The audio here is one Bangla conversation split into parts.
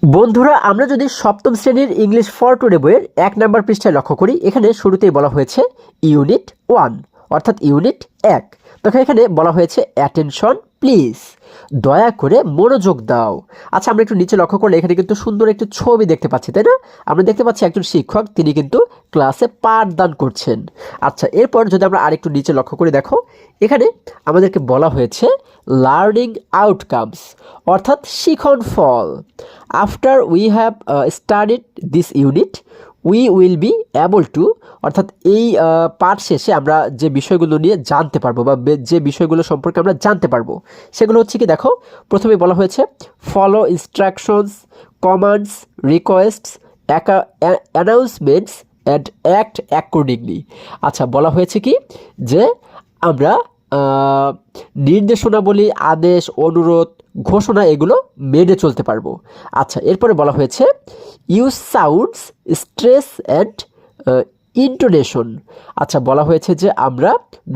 বন্ধুরা, আমরা যদি সপ্তম শ্রেণীর ইংলিশ ফর টুডে বইয়ের ১ নম্বর পৃষ্ঠায় লক্ষ্য করি, এখানে শুরুতেই বলা হয়েছে ইউনিট 1 অর্থাৎ ইউনিট ১। তখন এখানে বলা হয়েছে অ্যাটেনশন প্লিজ, দয়া করে মনোযোগ দাও। আচ্ছা, আমরা একটু নিচে লক্ষ্য করলে এখানে কিন্তু সুন্দর একটি ছবি দেখতে পাচ্ছি, তাই না? আমরা দেখতে পাচ্ছি একজন শিক্ষক, তিনি কিন্তু ক্লাসে পাঠদান করছেন। আচ্ছা, এরপর যদি আমরা আরেকটু নিচে লক্ষ্য করি, দেখো এখানে আমাদেরকে বলা হয়েছে লার্নিং আউটকামস অর্থাৎ শিখন ফল। After we have studied this unit we will be able to, অর্থাৎ এই পাঠ শেষে আমরা যে বিষয়গুলো নিয়ে জানতে পারবো বা যে বিষয়গুলো সম্পর্কে আমরা জানতে পারবো সেগুলো হচ্ছে কি, দেখো প্রথমে বলা হয়েছে follow instructions, commands, রিকোয়েস্টস, announcements and act accordingly. আচ্ছা, বলা হয়েছে কি যে আমরা নির্দেশনাবলী, আদেশ, অনুরোধ, ঘোষণা এগুলো মেনে চলতে পারবো। আচ্ছা, এরপরে বলা হয়েছে use sounds, stress and intonation. আচ্ছা, বলা হয়েছে যে আমরা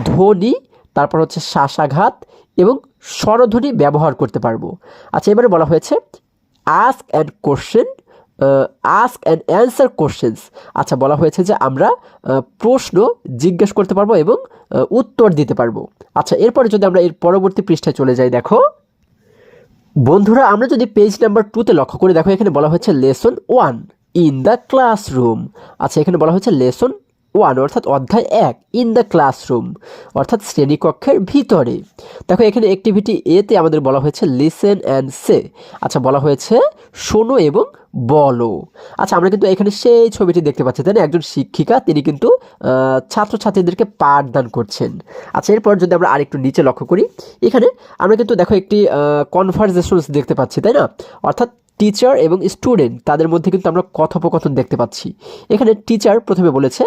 ধ্বনি, তারপর হচ্ছে শ্বাসাঘাত এবং স্বরধ্বনি ব্যবহার করতে পারবো। আচ্ছা, এবারে বলা হয়েছে ask and question, ask and answer questions. আচ্ছা, বলা হয়েছে যে আমরা প্রশ্ন জিজ্ঞেস করতে পারবো এবং উত্তর দিতে পারবো। আচ্ছা, এরপরে যদি আমরা এর পরবর্তী পৃষ্ঠায় চলে যাই, দেখো বন্ধুরা, আমরা যদি পেজ নাম্বার 2তে লক্ষ্য করি, দেখো এখানে বলা হয়েছে লেসন 1 ইন দ্য ক্লাসরুম। আচ্ছা, এখানে বলা হয়েছে লেসন 1 অর্থাৎ অধ্যায় 1 ইন দ্য ক্লাসরুম অর্থাৎ শ্রেণীকক্ষের ভিতরে। দেখো এখানে অ্যাক্টিভিটি এতে আমাদের বলা হয়েছে লিসেন অ্যান্ড সে। আচ্ছা, বলা হয়েছে শোনো এবং বলো। আচ্ছা, আমরা কিন্তু এখানে সেই ছবিটি দেখতে পাচ্ছি, তাই না? একজন শিক্ষিকা, তিনি কিন্তু ছাত্রছাত্রীদেরকে পাঠদান করছেন। আচ্ছা, এরপর যদি আমরা আরেকটু নিচে লক্ষ্য করি, এখানে আমরা কিন্তু দেখো একটি কনভারসেশনস দেখতে পাচ্ছি, তাই না? অর্থাৎ টিচার এবং স্টুডেন্ট, তাদের মধ্যে কিন্তু আমরা কথোপকথন দেখতে পাচ্ছি। এখানে টিচার প্রথমে বলেছে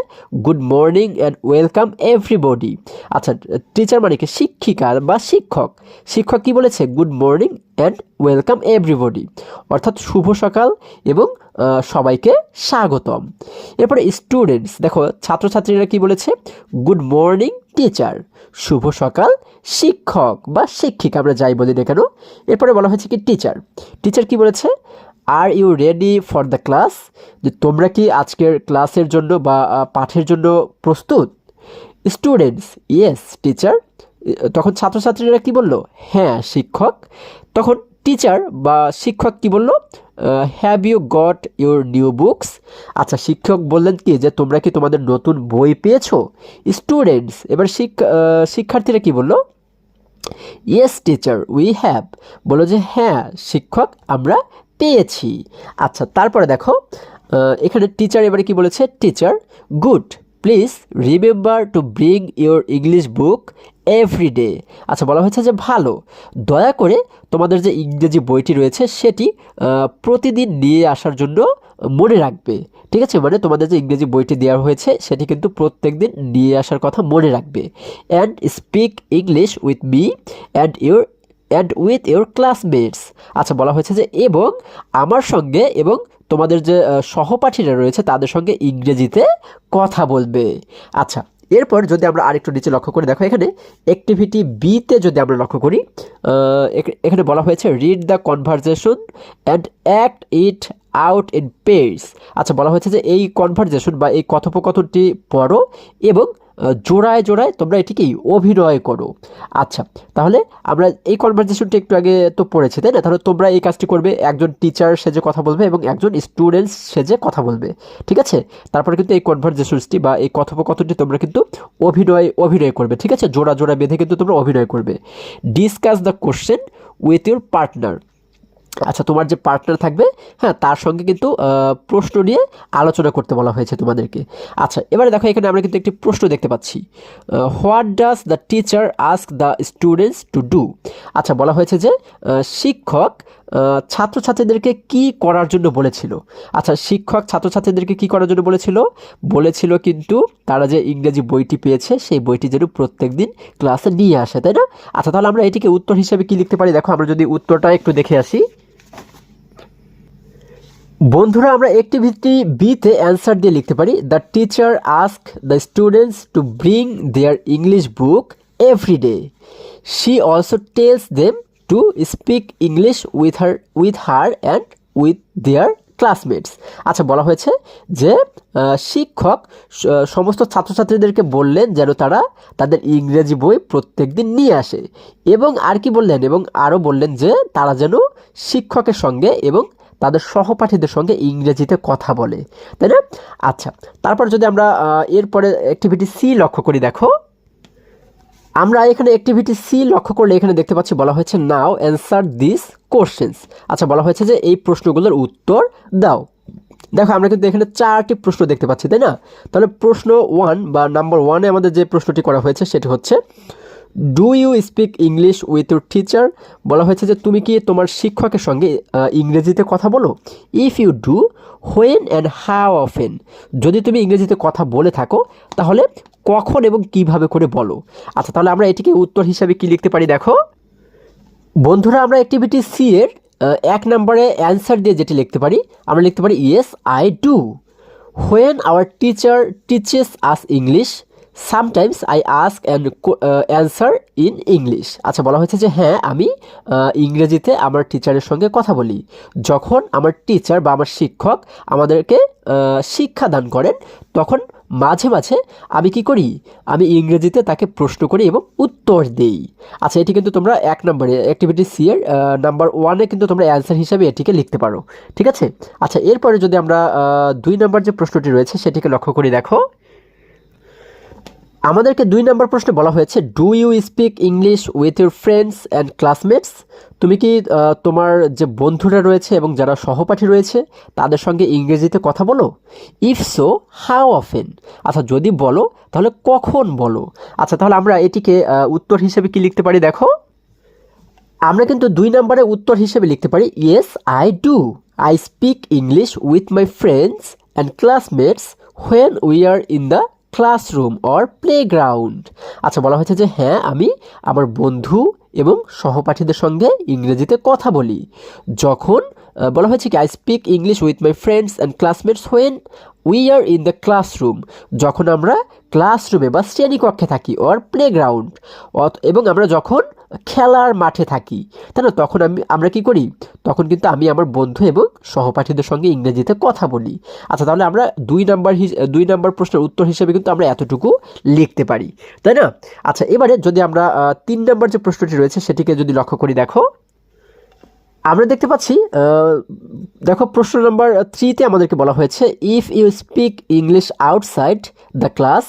good morning and welcome everybody. আচ্ছা, টিচার মানে কি শিক্ষিকা বা শিক্ষক। শিক্ষক কি বলেছে? Good morning and welcome everybody অর্থাৎ শুভ সকাল এবং সবাইকে স্বাগতম। এরপরে স্টুডেন্টস, দেখো ছাত্রছাত্রীরা কি বলেছে? গুড মর্নিং টিচার, শুভ সকাল শিক্ষক বা শিক্ষিকা, আমরা যাই বলি না কেন। এরপরে বলা হয়েছে কি টিচার, টিচার কি বলেছে? Are you ready for the class, যে তোমরা কি আজকের ক্লাসের জন্য বা পাঠের জন্য প্রস্তুত? Students, yes teacher. তখন ছাত্রছাত্রীরা কি বলল? হ্যাঁ শিক্ষক। তখন টিচার বা শিক্ষক কি বলল? Have you got your new books. আচ্ছা, শিক্ষক বললেন কি যে তোমরা কি তোমাদের নতুন বই পেয়েছো? স্টুডেন্টস, এবার শিক্ষার্থীরা কি বলল? ইয়েস টিচার উই হ্যাভ, বলো যে হ্যাঁ শিক্ষক আমরা পেয়েছি। আচ্ছা, তারপরে দেখো এখানে টিচার এবারে কি বলেছে? Teacher good, please remember to bring your English book every day. আচ্ছা, বলা হয়েছে যে ভালো, দয়া করে তোমাদের যে ইংরেজি বইটি রয়েছে সেটি প্রতিদিন নিয়ে আসার জন্য মনে রাখবে। ঠিক আছে, মানে তোমাদের যে ইংরেজি বইটি দেওয়া হয়েছে সেটি কিন্তু প্রত্যেক দিন নিয়ে আসার কথা মনে রাখবে। And speak English with me and with your classmates. আচ্ছা, বলা হয়েছে যে এবং আমার সঙ্গে এবং তোমাদের যে সহপাঠীরা রয়েছে তাদের সঙ্গে ইংরেজিতে কথা বলবে। আচ্ছা, এরপর যদি আমরা আরেকটু নিচে লক্ষ্য করি, দেখো এখানে অ্যাক্টিভিটি বিতে যদি আমরা লক্ষ্য করি, এখানে বলা হয়েছে read the conversation and act it out in pairs. আচ্ছা, বলা হয়েছে যে এই কনভারসেশন বা এই কথোপকথনটি পড়ো এবং জোড়ায় জোড়ায় তোমরা এটিকে অভিনয় করো। আচ্ছা, তাহলে আমরা এই কনভারসেশনটা একটু আগে তো পড়েছি, তাই না? তাহলে তোমরা এই কাজটি করবে, একজন টিচার সেজে কথা বলবে এবং একজন স্টুডেন্টস সেজে কথা বলবে। ঠিক আছে, তারপরে কিন্তু এই কনভারসেশনসটি বা এই কথোপকথনটি তোমরা কিন্তু অভিনয় করবে। ঠিক আছে, জোড়া জোড়া বেঁধে কিন্তু তোমরা অভিনয় করবে। Discuss the question with your partner. আচ্ছা, তোমার যে পার্টনার থাকবে, হ্যাঁ, তার সঙ্গে কিন্তু প্রশ্ন নিয়ে আলোচনা করতে বলা হয়েছে তোমাদেরকে। আচ্ছা, এবারে দেখো এখানে আমরা কিন্তু একটি প্রশ্ন দেখতে পাচ্ছি, what does the teacher ask the students to do. আচ্ছা, বলা হয়েছে যে শিক্ষক ছাত্রছাত্রীদেরকে কি করার জন্য বলেছিল। আচ্ছা, শিক্ষক ছাত্রছাত্রীদেরকে কি করার জন্য বলেছিল কিন্তু তারা যে ইংরেজি বইটি পেয়েছে সেই বইটি যেন প্রত্যেক দিন ক্লাসে নিয়ে আসে, তাই না? আচ্ছা, তাহলে আমরা এটিকে উত্তর হিসেবে কি লিখতে পারি? দেখো আমরা যদি উত্তরটা একটু দেখে আসি, বন্ধুরা, আমরা অ্যাক্টিভিটি বিতে অ্যান্সার দিয়ে লিখতে পারি the teacher ask the students to bring their English book every day. She also tells them to speak English with her and with their classmates. আচ্ছা, বলা হয়েছে যে শিক্ষক সমস্ত ছাত্রছাত্রীদেরকে বললেন যেন তারা তাদের ইংরেজি বই প্রত্যেকদিন নিয়ে আসে, এবং আর কি বললেন, এবং আরও বললেন যে তারা যেন শিক্ষকের সঙ্গে এবং তাদের সহপাঠীদের সঙ্গে ইংরেজিতে কথা বলে, তাই না? আচ্ছা, তারপর যদি আমরা এরপরে অ্যাক্টিভিটি সি লক্ষ্য করি, দেখো আমরা এখানে অ্যাক্টিভিটি সি লক্ষ্য করলে এখানে দেখতে পাচ্ছি বলা হয়েছে নাও অ্যান্সার দিস কোশ্চেন্স। আচ্ছা, বলা হয়েছে যে এই প্রশ্নগুলোর উত্তর দাও। দেখো আমরা কিন্তু এখানে 4টি প্রশ্ন দেখতে পাচ্ছি, তাই না? তাহলে প্রশ্ন 1 বা নাম্বার 1-এ আমাদের যে প্রশ্নটি করা হয়েছে সেটি হচ্ছে do you speak English with your teacher. বলা হয়েছে যে তুমি কি তোমার শিক্ষকের সঙ্গে ইংরেজিতে কথা বলো? If you do, when and how often. যদি তুমি ইংরেজিতে কথা বলে থাকো তাহলে কখন এবং কিভাবে করে বলো। আচ্ছা, তাহলে আমরা এটিকে উত্তর হিসাবে কি লিখতে পারি, দেখো বন্ধুরা, আমরা অ্যাক্টিভিটি সি এর 1 নম্বরে অ্যান্সার দিয়ে যেটি লিখতে পারি, আমরা লিখতে পারি yes I do. When our teacher teaches us English sometimes I ask and answer in English. আচ্ছা, বলা হয়েছে যে হ্যাঁ, আমি ইংরেজিতে আমার টিচারের সঙ্গে কথা বলি। যখন আমার টিচার বা আমার শিক্ষক আমাদেরকে শিক্ষাদান করেন তখন মাঝে মাঝে আমি কি করি, আমি ইংরেজিতে তাকে প্রশ্ন করি এবং উত্তর দেই। আচ্ছা, এটি কিন্তু তোমরা 1 নম্বরে অ্যাক্টিভিটি সি এর নাম্বার 1-এ কিন্তু তোমরা অ্যান্সার হিসাবে এটিকে লিখতে পারো, ঠিক আছে? আচ্ছা, এরপরে যদি আমরা 2 নম্বর যে প্রশ্নটি রয়েছে সেটিকে লক্ষ্য করি, দেখো আমাদেরকে 2 নম্বর প্রশ্নে বলা হয়েছে do you speak English with your friends and classmates. তুমি কি তোমার যে বন্ধুরা রয়েছে এবং যারা সহপাঠী রয়েছে তাদের সঙ্গে ইংরেজিতে কথা বলো? If so, how often. আচ্ছা, যদি বলো তাহলে কখন বলো? আচ্ছা, তাহলে আমরা এটিকে উত্তর হিসেবে কি লিখতে পারি, দেখো আমরা কিন্তু 2 নম্বরে উত্তর হিসেবে লিখতে পারি yes I do. I speak English with my friends and classmates when we are in the classroom or playground. আচ্ছা, বলা হয়েছে যে হ্যাঁ, আমি আমার বন্ধু এবং সহপাঠীদের সঙ্গে ইংরেজিতে কথা বলি। যখন বলা হয়েছে কি I speak English with my friends and classmates when we are in the classroom, যখন আমরা ক্লাসরুমে বা শ্রেণীকক্ষে থাকি, অর প্লেগ্রাউন্ড, এবং আমরা যখন খেলার মাঠে থাকি, তাই না? তখন আমরা কি করি, তখন কিন্তু আমি আমার বন্ধু এবং সহপাঠীদের সঙ্গে ইংরেজিতে কথা বলি। আচ্ছা, তাহলে আমরা 2 নম্বর প্রশ্নের উত্তর হিসেবে কিন্তু আমরা এতটুকু লিখতে পারি, তাই না? আচ্ছা, এবারে যদি আমরা 3 নম্বর যে প্রশ্নটি রয়েছে সেটিকে যদি লক্ষ্য করি, দেখো আমরা দেখতে পাচ্ছি দেখো প্রশ্ন নাম্বার 3-তে আমাদেরকে বলা হয়েছে if you speak English outside the class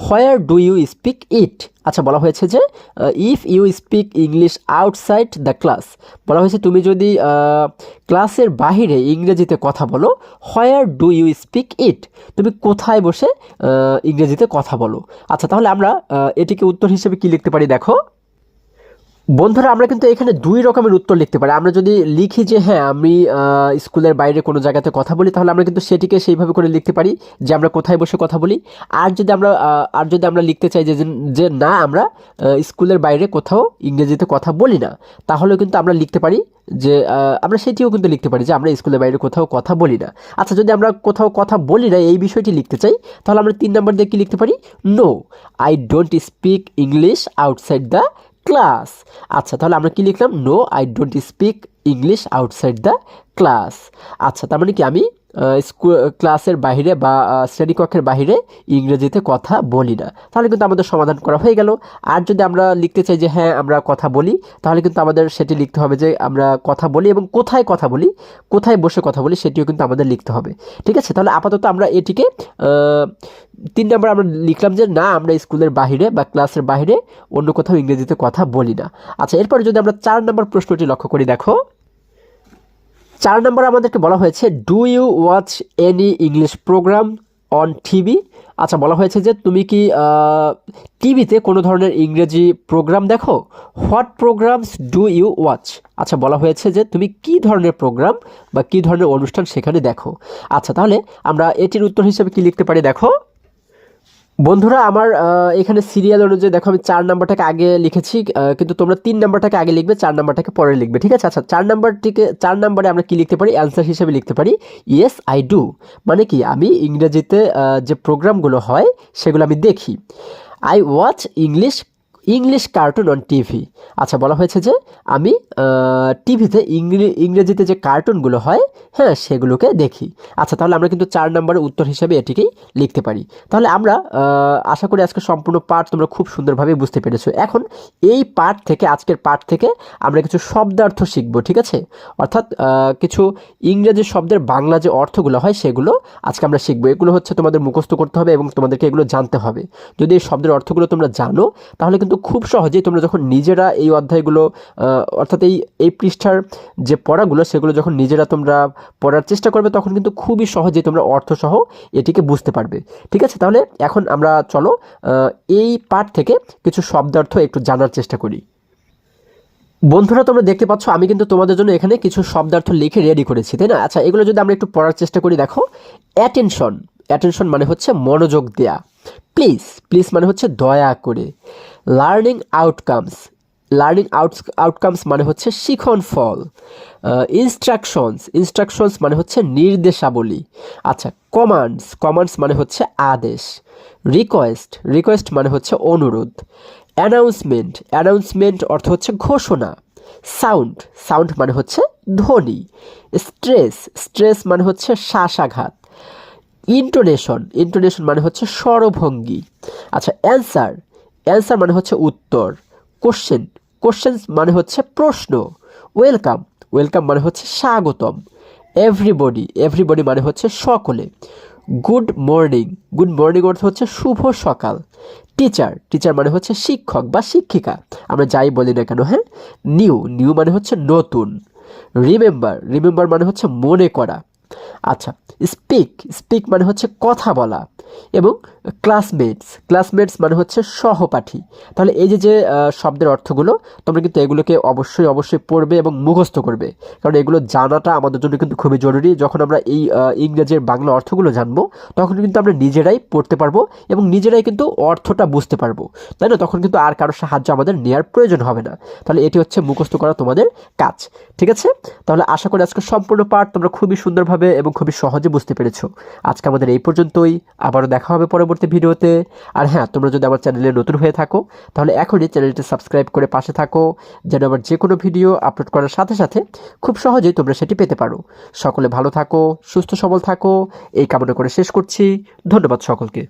where do you speak it. আচ্ছা, বলা হয়েছে যে if you speak English outside the class, বলা হয়েছে তুমি যদি ক্লাসের বাহিরে ইংরেজিতে কথা বলো, where do you speak it, তুমি কোথায় বসে ইংরেজিতে কথা বলো। আচ্ছা, তাহলে আমরা এটিকে উত্তর হিসেবে কি লিখতে পারি, দেখো বন্ধুরা, আমরা কিন্তু এখানে 2 রকমের উত্তর লিখতে পারি। আমরা যদি লিখি যে হ্যাঁ, আমি স্কুলের বাইরে কোনো জায়গাতে কথা বলি, তাহলে আমরা কিন্তু সেটিকে সেইভাবে করে লিখতে পারি যে আমরা কোথায় বসে কথা বলি। আর যদি আমরা লিখতে চাই যে না, আমরা স্কুলের বাইরে কোথাও ইংরেজিতে কথা বলি না, তাহলে কিন্তু আমরা লিখতে পারি যে আমরা সেটিও কিন্তু লিখতে পারি যে আমরা স্কুলের বাইরে কোথাও কথা বলি না। আচ্ছা, যদি আমরা কোথাও কথা বলি না এই বিষয়টি লিখতে চাই, তাহলে আমরা 3 নম্বর দিয়ে কি লিখতে পারি, no I don't speak English outside the class. আচ্ছা, তাহলে আমরা কি লিখলাম, no I don't speak English outside the class. আচ্ছা, তার মানে কি আমি ক্লাসের বাইরে বা শ্রেণীকক্ষের বাইরে ইংরেজিতে কথা বলি না। তাহলে কিন্তু আমাদের সমাধান করা হয়ে গেল। আর যদি আমরা লিখতে চাই যে হ্যাঁ, আমরা কথা বলি, তাহলে কিন্তু আমাদের সেটি লিখতে হবে যে আমরা কথা বলি এবং কোথায় কথা বলি, কোথায় বসে কথা বলি সেটিও কিন্তু আমাদের লিখতে হবে, ঠিক আছে? তাহলে আপাতত আমরা এটিকে 3 নম্বর আমরা লিখলাম যে না, আমরা স্কুলের বাহিরে বা ক্লাসের বাইরে অন্য কোথাও ইংরেজিতে কথা বলি না। আচ্ছা, এরপরে যদি আমরা 4 নম্বর প্রশ্নটি লক্ষ্য করি, দেখো 4 নম্বর আমাদেরকে বলা হয়েছে do you watch any English program on TV. আচ্ছা, বলা হয়েছে যে তুমি কি টিভিতে কোনো ধরনের ইংরেজি প্রোগ্রাম দেখো? What programs do you watch. আচ্ছা, বলা হয়েছে যে তুমি কি ধরনের প্রোগ্রাম বা কি ধরনের অনুষ্ঠান সেখানে দেখো। আচ্ছা, তাহলে আমরা এটির উত্তর হিসেবে কি লিখতে পারি, দেখো বন্ধুরা, আমার এখানে সিরিয়াল অনুযায়ী দেখো আমি 4 নাম্বারটাকে আগে লিখেছি, কিন্তু তোমরা 3 নাম্বারটাকে আগে লিখবে, 4 নাম্বারটাকে পরে লিখবে, ঠিক আছে? আচ্ছা, 4 নাম্বারে আমরা কি লিখতে পারি, অ্যান্সার হিসেবে লিখতে পারি ইয়েস আই ডু। মানে কি আমি ইংরেজিতে যে প্রোগ্রামগুলো হয় সেগুলো আমি দেখি। I watch English English cartoon on TV. আচ্ছা, বলা হয়েছে যে আমি টিভিতে ইংরেজিতে যে কার্টুনগুলো হয়, হ্যাঁ, সেগুলোকে দেখি। আচ্ছা, তাহলে আমরা কিন্তু 4 নম্বরের উত্তর হিসেবে এটিকেই লিখতে পারি। তাহলে আমরা আশা করি আজকে সম্পূর্ণ পাঠ তোমরা খুব সুন্দরভাবে বুঝতে পেরেছো। এখন এই পাঠ থেকে, আজকের পাঠ থেকে আমরা কিছু শব্দার্থ শিখবো, ঠিক আছে? অর্থাৎ কিছু ইংরেজি শব্দের বাংলা যে অর্থগুলো হয় সেগুলো আজকে আমরা শিখবো। এগুলো হচ্ছে তোমাদের মুখস্থ করতে হবে এবং তোমাদেরকে এগুলো জানতে হবে। যদি এই শব্দের অর্থগুলো তোমরা জানো, তাহলে কিন্তু খুব সহজেই তোমরা যখন নিজেরা এই অধ্যায়গুলো অর্থাৎ এই পৃষ্ঠার যে পড়াগুলো সেগুলো যখন নিজেরা তোমরা পড়ার চেষ্টা করবে, তখন কিন্তু খুবই সহজেই তোমরা অর্থসহ এটিকে বুঝতে পারবে। ঠিক আছে, তাহলে এখন আমরা চলো এই পাঠ থেকে কিছু শব্দার্থ একটু জানার চেষ্টা করি। বন্ধুরা, তোমরা দেখতে পাচ্ছ আমি কিন্তু তোমাদের জন্য এখানে কিছু শব্দার্থ লিখে রেডি করেছি, তাই না? আচ্ছা, এগুলো যদি আমরা একটু পড়ার চেষ্টা করি, দেখো, অ্যাটেনশন। অ্যাটেনশন মানে হচ্ছে মনোযোগ দেয়া। প্লিজ, প্লিজ মানে হচ্ছে দয়া করে। লার্নিং আউটকামস, লার্নিং আউটকামস মানে হচ্ছে শিখন ফল। ইনস্ট্রাকশনস, ইনস্ট্রাকশনস মানে হচ্ছে নির্দেশাবলী। আচ্ছা, কমান্ডস, কমান্ডস মানে হচ্ছে আদেশ। রিকোয়েস্ট, রিকোয়েস্ট মানে হচ্ছে অনুরোধ। অ্যানাউন্সমেন্ট, অ্যানাউন্সমেন্ট অর্থ হচ্ছে ঘোষণা। সাউন্ড, সাউন্ড মানে হচ্ছে ধ্বনি। স্ট্রেস, স্ট্রেস মানে হচ্ছে শ্বাসাঘাত। ইন্টোনেশন, ইন্টোনেশন মানে হচ্ছে স্বরভঙ্গি। আচ্ছা, অ্যান্সার, অ্যান্সার মানে হচ্ছে উত্তর। কোশ্চেন, কোশ্চেন মানে হচ্ছে প্রশ্ন। ওয়েলকাম, ওয়েলকাম মানে হচ্ছে স্বাগতম। এভরিবডি, এভরিবডি মানে হচ্ছে সকলে। গুড মর্নিং, গুড মর্নিং অর্থ হচ্ছে শুভ সকাল। টিচার, টিচার মানে হচ্ছে শিক্ষক বা শিক্ষিকা, আমরা যাই বলি না কেন, হ্যাঁ। নিউ, নিউ মানে হচ্ছে নতুন। রিমেম্বার, রিমেম্বার মানে হচ্ছে মনে করা। আচ্ছা, স্পিক, স্পিক মানে হচ্ছে কথা বলা। এবং ক্লাসমেটস, ক্লাসমেটস মানে হচ্ছে সহপাঠী। তাহলে এই যে যে শব্দের অর্থগুলো, তোমরা কিন্তু এগুলোকে অবশ্যই অবশ্যই পড়বে এবং মুখস্থ করবে, কারণ এগুলো জানাটা আমাদের জন্য কিন্তু খুবই জরুরি। যখন আমরা এই ইংরেজির বাংলা অর্থগুলো জানবো, তখন কিন্তু আমরা নিজেরাই পড়তে পারবো এবং নিজেরাই কিন্তু অর্থটা বুঝতে পারবো, তাই না? তখন কিন্তু আর কারোর সাহায্য আমাদের নেওয়ার প্রয়োজন হবে না। তাহলে এটি হচ্ছে মুখস্থ করা তোমাদের কাজ, ঠিক আছে? তাহলে আশা করি আজকে সম্পূর্ণ পাঠ তোমরা খুবই সুন্দরভাবে এবং খুবই সহজে বুঝতে পেরেছো। আজকে আমাদের এই পর্যন্তই, আবারও দেখা হবে পরবর্তী ভিডিওতে। আর হ্যাঁ, তোমরা যদি আমার চ্যানেলে নতুন হয়ে থাকো, তাহলে এখনই চ্যানেলটি সাবস্ক্রাইব করে পাশে থাকো, যেন আবার যে কোনো ভিডিও আপলোড করার সাথে সাথে খুব সহজেই তোমরা সেটি পেতে পারো। সকলে ভালো থাকো, সুস্থ সবল থাকো, এই কামনা করে শেষ করছি। ধন্যবাদ সকলকে।